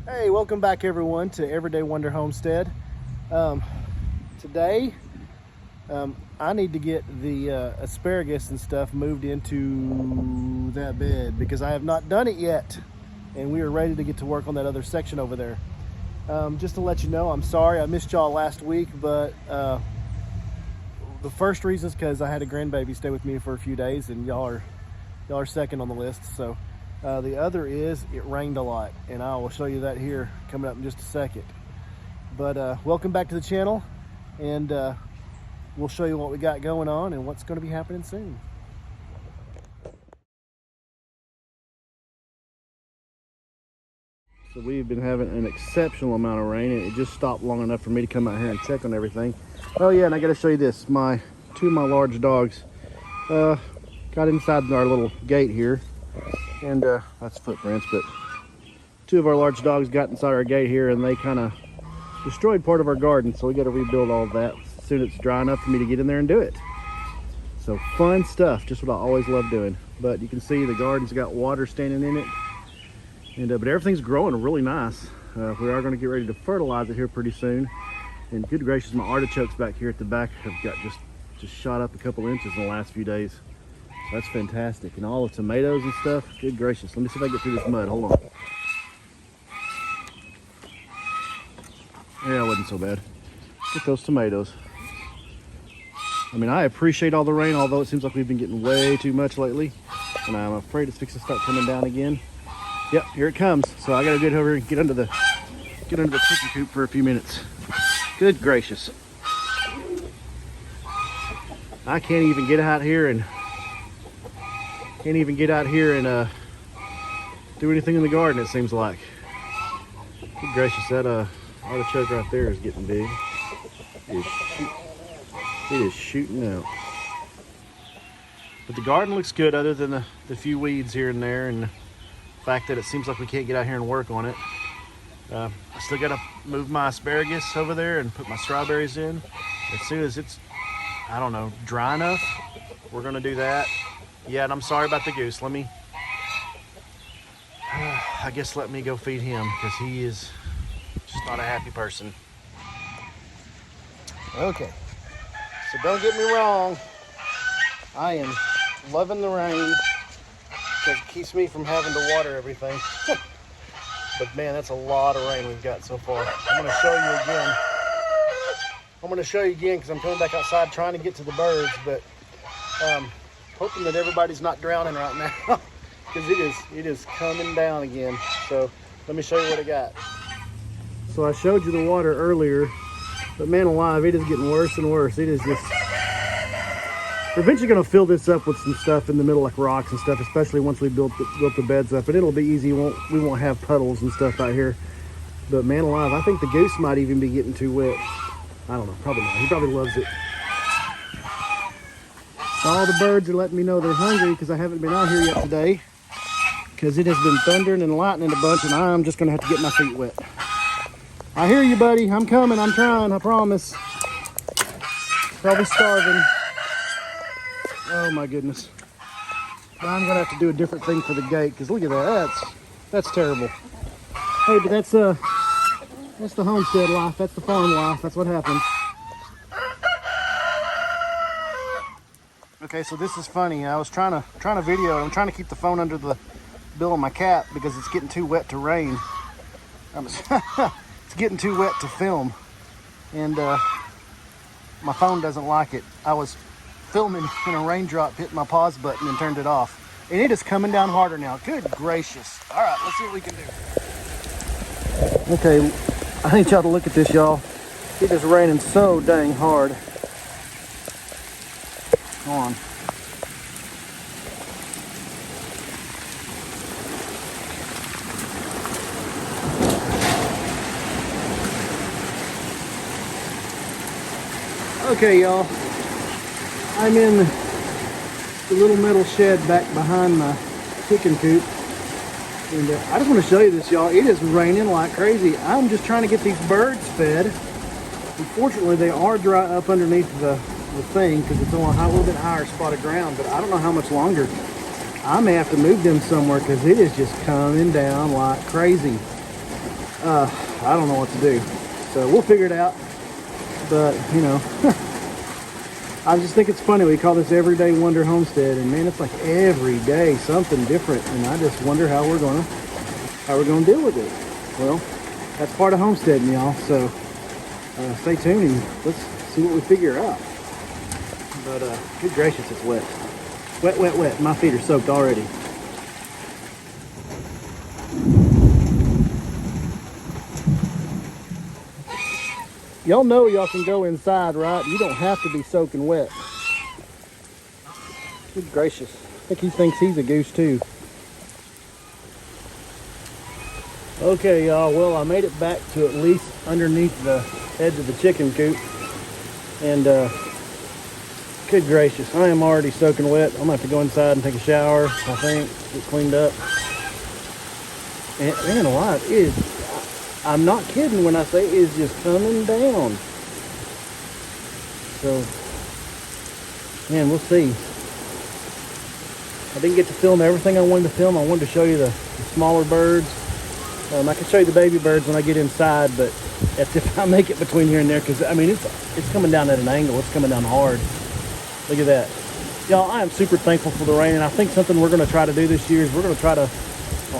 Hey, welcome back everyone to Everyday Wonder Homestead. Today, I need to get the asparagus and stuff moved into that bed because I have not done it yet. And we are ready to get to work on that other section over there. Just to let you know, I'm sorry I missed y'all last week, but the first reason is because I had a grandbaby stay with me for a few days and y'all are second on the list. So the other is it rained a lot, and I will show you that here coming up in just a second. But welcome back to the channel, and we'll show you what we got going on and what's going to be happening soon. So we've been having an exceptional amount of rain, and it just stopped long enough for me to come out here and check on everything. Oh yeah, and I got to show you this. Two of my large dogs got inside our little gate here, and that's footprints, but two of our large dogs got inside our gate here, and they kind of destroyed part of our garden, so we got to rebuild all of that as soon as it's dry enough for me to get in there and do it. So fun stuff, just what I always love doing. But you can see the garden's got water standing in it, and but everything's growing really nice. We are going to get ready to fertilize it here pretty soon. And good gracious, my artichokes back here at the back have got just shot up a couple inches in the last few days. So that's fantastic. And all the tomatoes and stuff, good gracious. Let me see if I can get through this mud. Hold on. Yeah, it wasn't so bad. Get those tomatoes. I mean, I appreciate all the rain, although it seems like we've been getting way too much lately. And I'm afraid it's fixing to start coming down again. Yep, here it comes. So I gotta get over and get under the chicken coop for a few minutes. Good gracious. I can't even get out here and do anything in the garden, it seems like. Good gracious, that artichoke right there is getting big. It is shooting out. But the garden looks good other than the few weeds here and there, and the fact that it seems like we can't get out here and work on it. I still gotta move my asparagus over there and put my strawberries in. As soon as it's, I don't know, dry enough, we're gonna do that. Yeah, and I'm sorry about the goose. I guess let me go feed him, because he is just not a happy person. Okay, so don't get me wrong. I am loving the rain because it keeps me from having to water everything. But man, that's a lot of rain we've got so far. I'm gonna show you again because I'm coming back outside trying to get to the birds, but hoping that everybody's not drowning right now because it is coming down again. So let me show you what I got. So I showed you the water earlier, but man alive, it is getting worse and worse. It is just, we're eventually going to fill this up with some stuff in the middle, like rocks and stuff, especially once we built the beds up, and it'll be easy. We won't have puddles and stuff out here. But man alive, I think the goose might even be getting too wet. I don't know, probably not. He probably loves it. All the birds are letting me know they're hungry because I haven't been out here yet today, because it has been thundering and lightning a bunch, and I'm just going to have to get my feet wet. I hear you, buddy. I'm coming. I'm trying. I promise. Probably starving. Oh my goodness. I'm going to have to do a different thing for the gate, because look at that. That's terrible. Hey, but that's the homestead life. That's the farm life. That's what happens. Okay, so this is funny. I was trying to video. I'm trying to keep the phone under the bill of my cat because it's getting too wet to rain. It's getting too wet to film, and my phone doesn't like it. I was filming and a raindrop hit my pause button and turned it off, and it is coming down harder now. Good gracious. All right, let's see what we can do. Okay, I need y'all to look at this, y'all. It is raining so dang hard. Go on. Okay, y'all. I'm in the little metal shed back behind my chicken coop. And I just want to show you this, y'all. It is raining like crazy. I'm just trying to get these birds fed. Unfortunately, they are dry up underneath the thing because it's on a little bit higher spot of ground, but I don't know how much longer. I may have to move them somewhere because it is just coming down like crazy. I don't know what to do. So we'll figure it out. But, you know, I just think it's funny. We call this Everyday Wonder Homestead, and man, it's like every day something different. And I just wonder how we're gonna deal with it. Well, that's part of homesteading, y'all. So stay tuned and let's see what we figure out. But good gracious, it's wet. Wet, wet, wet. My feet are soaked already. Y'all know y'all can go inside, right? You don't have to be soaking wet. Good gracious. I think he thinks he's a goose too. Okay, y'all. Well, I made it back to at least underneath the edge of the chicken coop. And good gracious, I am already soaking wet. I'm gonna have to go inside and take a shower, I think, get cleaned up. And man alive, it is, I'm not kidding when I say it is just coming down. So, man, we'll see. I didn't get to film everything I wanted to film. I wanted to show you the smaller birds. I can show you the baby birds when I get inside, but if I make it between here and there, because I mean it's coming down at an angle. It's coming down hard. Look at that, y'all. I am super thankful for the rain, and I think something we're going to try to do this year is we're going to try to,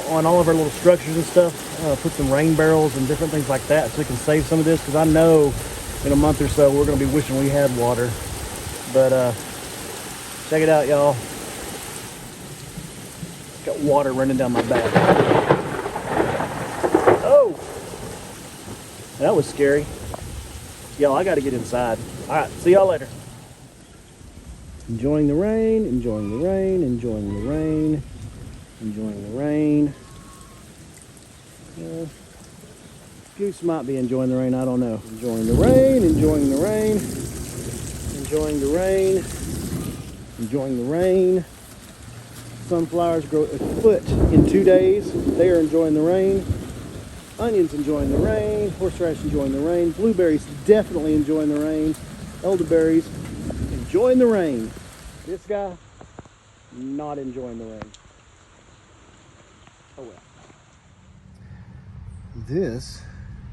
on all of our little structures and stuff, put some rain barrels and different things like that so we can save some of this, because I know in a month or so we're going to be wishing we had water. But check it out, y'all. Got water running down my back. Oh, that was scary. Y'all, I got to get inside. All right, see y'all later. Enjoying the rain, enjoying the rain, enjoying the rain, enjoying the rain. Goose might be enjoying the rain, I don't know. Enjoying the rain, enjoying the rain, enjoying the rain, enjoying the rain. Sunflowers grow a foot in 2 days. They are enjoying the rain. Onions enjoying the rain. Horseradish enjoying the rain. Blueberries definitely enjoying the rain. Elderberries enjoying the rain. This guy, not enjoying the rain. Oh well. This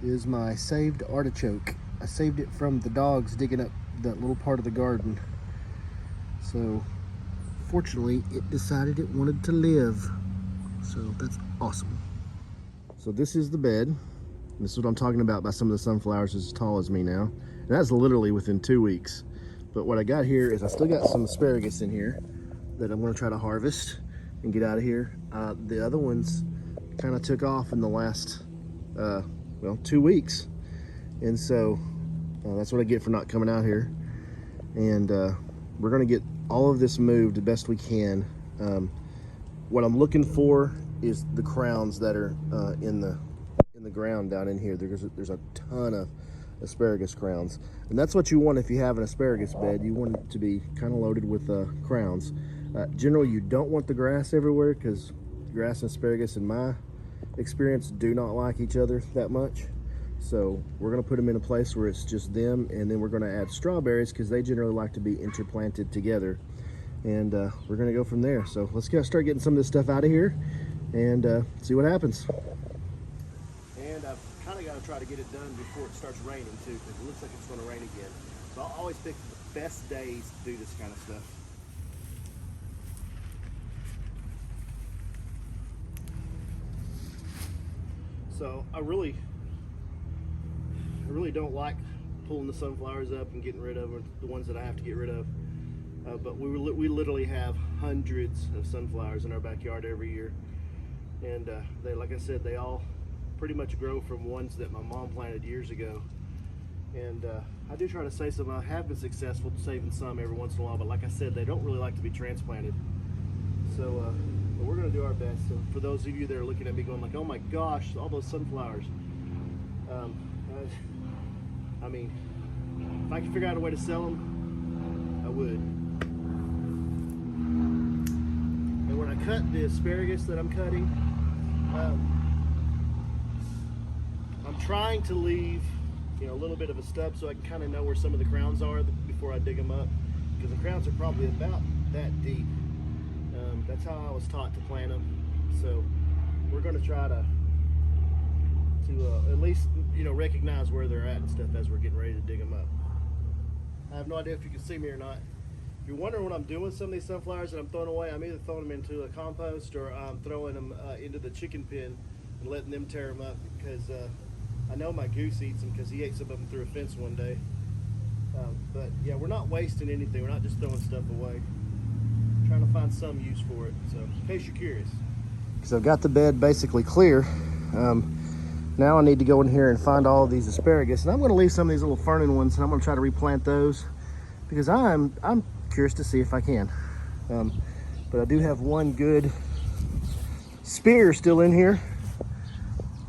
is my saved artichoke. I saved it from the dogs digging up that little part of the garden. So, fortunately, it decided it wanted to live. So that's awesome. So this is the bed. This is what I'm talking about by some of the sunflowers as tall as me now. And that's literally within 2 weeks. But what I got here is I still got some asparagus in here that I'm gonna try to harvest and get out of here. The other ones kind of took off in the last, well, 2 weeks. And so that's what I get for not coming out here. And we're gonna get all of this moved the best we can. What I'm looking for is the crowns that are in the ground down in here. There's a ton of asparagus crowns, and that's what you want if you have an asparagus bed. You want it to be kind of loaded with crowns. Generally, you don't want the grass everywhere, because grass and asparagus, in my experience, do not like each other that much. So we're going to put them in a place where it's just them, and then we're going to add strawberries because they generally like to be interplanted together, and we're going to go from there. So let's start getting some of this stuff out of here and see what happens. And I've kind of got to try to get it done before it starts raining too, because it looks like it's going to rain again. So I'll always pick the best days to do this kind of stuff. So I really don't like pulling the sunflowers up and getting rid of them, the ones that I have to get rid of. But we literally have hundreds of sunflowers in our backyard every year. And they, like I said, they all pretty much grow from ones that my mom planted years ago. And I do try to save some. I have been successful saving some every once in a while, but like I said, they don't really like to be transplanted. So but we're going to do our best. So for those of you that are looking at me going like, oh my gosh, all those sunflowers. I mean, if I could figure out a way to sell them, I would. And when I cut the asparagus that I'm cutting, I'm trying to leave, a little bit of a stub so I can kind of know where some of the crowns are before I dig them up, because the crowns are probably about that deep. That's how I was taught to plant them. So we're going to try to to at least, you know, recognize where they're at and stuff as we're getting ready to dig them up. I have no idea if you can see me or not. If you're wondering what I'm doing with some of these sunflowers that I'm throwing away, I'm either throwing them into a compost or I'm throwing them into the chicken pen and letting them tear them up, because I know my goose eats them because he ate some of them through a fence one day. But yeah, we're not wasting anything. We're not just throwing stuff away. We're trying to find some use for it. So in case you're curious. Because I've got the bed basically clear. Now I need to go in here and find all of these asparagus, and I'm going to leave some of these little ferning ones, and I'm going to try to replant those because I'm curious to see if I can. But I do have one good spear still in here.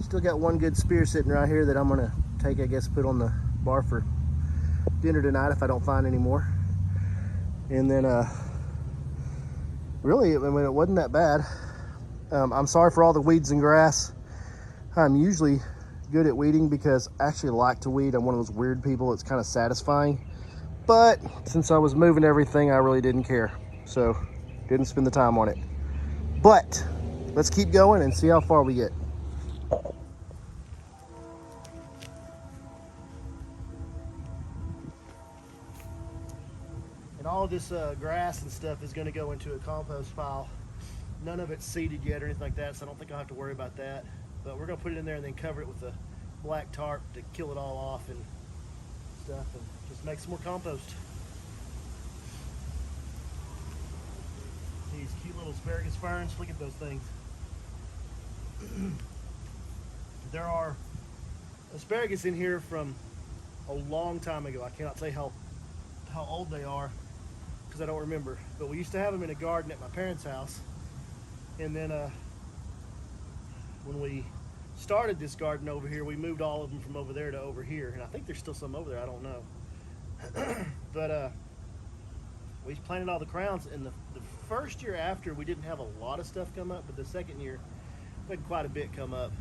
Still got one good spear sitting right here that I'm going to take, I guess, put on the bar for dinner tonight if I don't find any more. And then really, I mean, it wasn't that bad. I'm sorry for all the weeds and grass. I'm usually good at weeding because I actually like to weed. I'm one of those weird people. It's kind of satisfying. But since I was moving everything, I really didn't care. So didn't spend the time on it. But let's keep going and see how far we get. And all of this grass and stuff is going to go into a compost pile. None of it's seeded yet or anything like that, so I don't think I'll have to worry about that. But we're going to put it in there and then cover it with a black tarp to kill it all off and stuff, and just make some more compost. These cute little asparagus ferns, look at those things. There are asparagus in here from a long time ago. I cannot say how old they are because I don't remember, but we used to have them in a garden at my parents' house. And then when we started this garden over here, we moved all of them from over there to over here, and I think there's still some over there, I don't know. But we planted all the crowns, and the first year after, we didn't have a lot of stuff come up, but the second year we had quite a bit come up.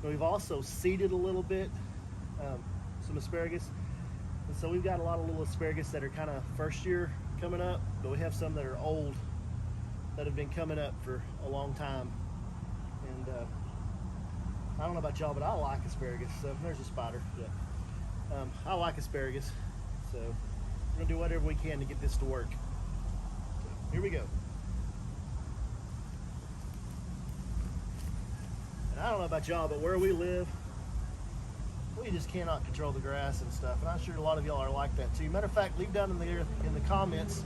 And we've also seeded a little bit, some asparagus, and so we've got a lot of little asparagus that are kind of first year coming up, but we have some that are old that have been coming up for a long time. And I don't know about y'all, but I like asparagus. So there's a spider. Yeah. I like asparagus, so we're gonna do whatever we can to get this to work. So here we go. And I don't know about y'all, but where we live, we just cannot control the grass and stuff. And I'm sure a lot of y'all are like that too. Matter of fact, leave down in the comments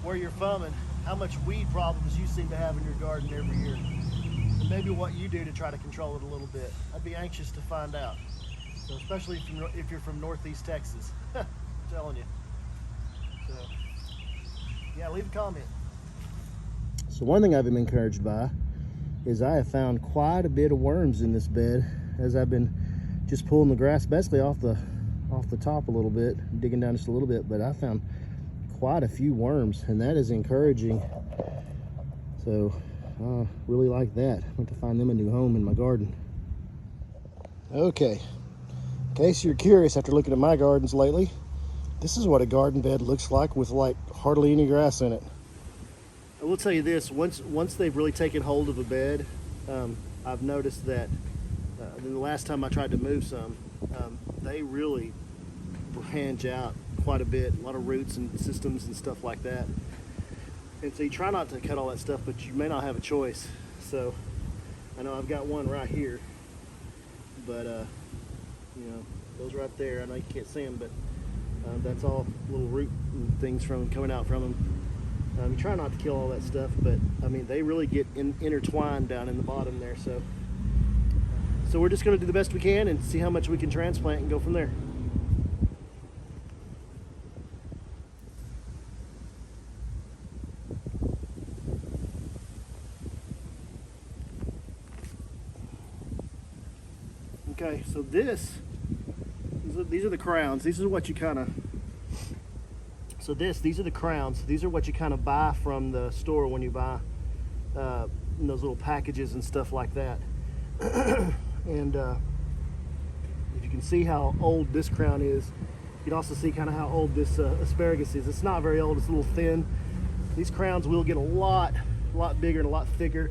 where you're from and how much weed problems you seem to have in your garden every year. And maybe what you do to try to control it a little bit. I'd be anxious to find out. So especially if you're from Northeast Texas. I'm telling you. So yeah, leave a comment. So one thing I've been encouraged by is I have found quite a bit of worms in this bed as I've been just pulling the grass basically off the top a little bit, digging down just a little bit, but I found quite a few worms, and that is encouraging. So I really like that. I want to find them a new home in my garden. Okay, in case you're curious after looking at my gardens lately, this is what a garden bed looks like with like hardly any grass in it. I will tell you this, once they've really taken hold of a bed, I've noticed that the last time I tried to move some, they really branch out quite a bit, a lot of roots and systems and stuff like that. And so you try not to cut all that stuff, but you may not have a choice. So I know I've got one right here, but you know, those right there, I know you can't see them, but that's all little root and things coming out from them. You try not to kill all that stuff, but I mean, they really get intertwined down in the bottom there. So we're just going to do the best we can and see how much we can transplant and go from there. Okay, so these are the crowns. These are what you kind of, these are the crowns. These are what you kind of buy from the store when you buy those little packages and stuff like that. And if you can see how old this crown is, you can also see kind of how old this asparagus is. It's not very old, it's a little thin. These crowns will get a lot bigger and a lot thicker.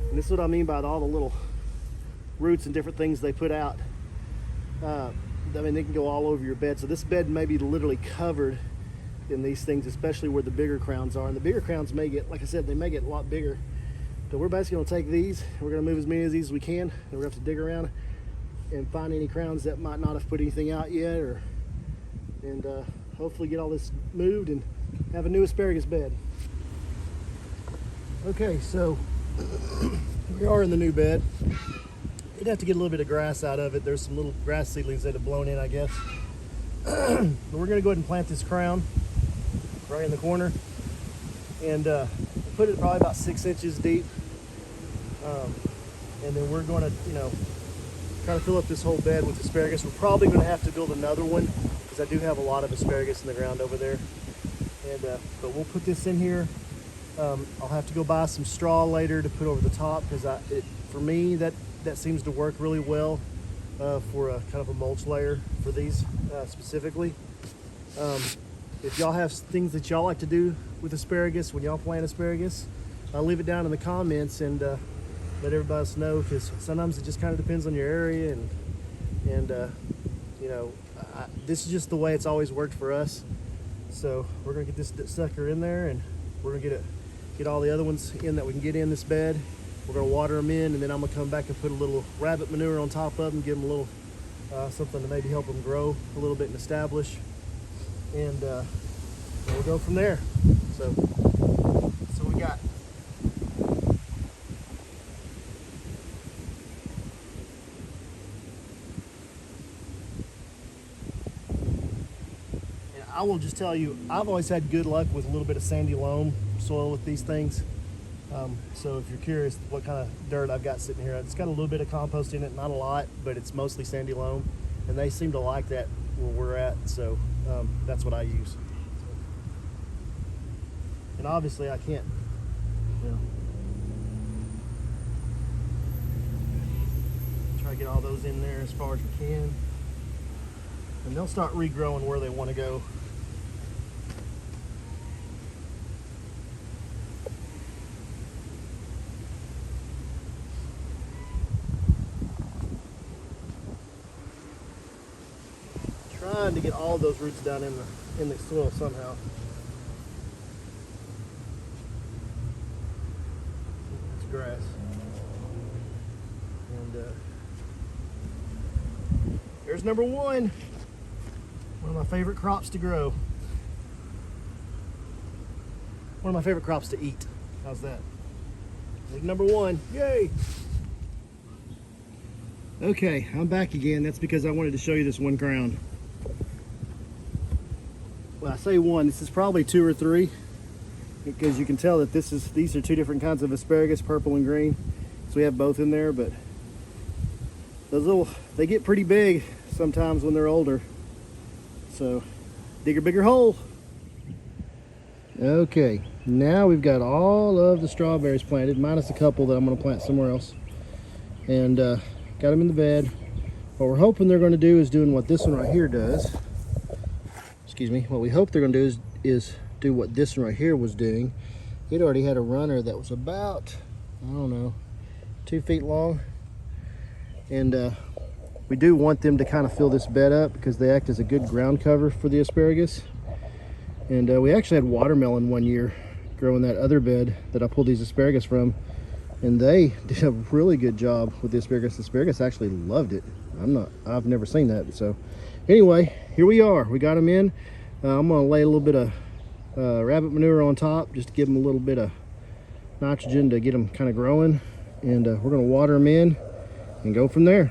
And this is what I mean by all the little roots and different things they put out. I mean, they can go all over your bed. So this bed may be literally covered in these things, especially where the bigger crowns are. And the bigger crowns may get, like I said, they may get a lot bigger. So we're basically gonna take these, we're gonna move as many of these as we can, and we're gonna have to dig around and find any crowns that might not have put anything out yet, and hopefully get all this moved and have a new asparagus bed. Okay, so we are in the new bed. You'd have to get a little bit of grass out of it. There's some little grass seedlings that have blown in, I guess. But we're gonna go ahead and plant this crown right in the corner, and put it probably about 6 inches deep. And then we're gonna, try to fill up this whole bed with asparagus. We're probably gonna have to build another one because I do have a lot of asparagus in the ground over there. And but we'll put this in here. I'll have to go buy some straw later to put over the top because for me that seems to work really well for a kind of a mulch layer for these specifically. If y'all have things that y'all like to do with asparagus when y'all plant asparagus, I'll leave it down in the comments and let everybody else know, because sometimes it just kind of depends on your area, and this is just the way it's always worked for us. So we're gonna get this sucker in there, and we're gonna get all the other ones in that we can get in this bed. We're gonna water them in, and then I'm gonna come back and put a little rabbit manure on top of them, give them a little something to maybe help them grow a little bit and establish, and we'll go from there. So we got I will just tell you, I've always had good luck with a little bit of sandy loam soil with these things. So if you're curious what kind of dirt I've got sitting here, it's got a little bit of compost in it, not a lot, but it's mostly sandy loam, and they seem to like that where we're at, so that's what I use. And obviously I can't, try to get all those in there as far as we can, and they'll start regrowing where they want to go. Trying to get all those roots down in the soil somehow. It's grass. And there's number one. One of my favorite crops to grow. One of my favorite crops to eat. How's that? Like number one. Yay! Okay, I'm back again. That's because I wanted to show you this one crown. Well, I say one, this is probably 2 or 3, because you can tell that these are 2 different kinds of asparagus, purple and green. So we have both in there, but they get pretty big sometimes when they're older. So dig a bigger hole. Okay, now we've got all of the strawberries planted, minus a couple that I'm gonna plant somewhere else. And got them in the bed. What we're hoping they're gonna do is doing what this one right here does. Excuse me, what we hope they're gonna do is do what this one right here was doing. It already had a runner that was about, I don't know, 2 feet long. And we do want them to kind of fill this bed up because they act as a good ground cover for the asparagus. And we actually had watermelon one year growing that other bed that I pulled these asparagus from, and they did a really good job with the asparagus. The asparagus actually loved it. I've never seen that. So anyway, here we are. We got them in. I'm gonna lay a little bit of rabbit manure on top just to give them a little bit of nitrogen to get them kind of growing, and we're gonna water them in and go from there.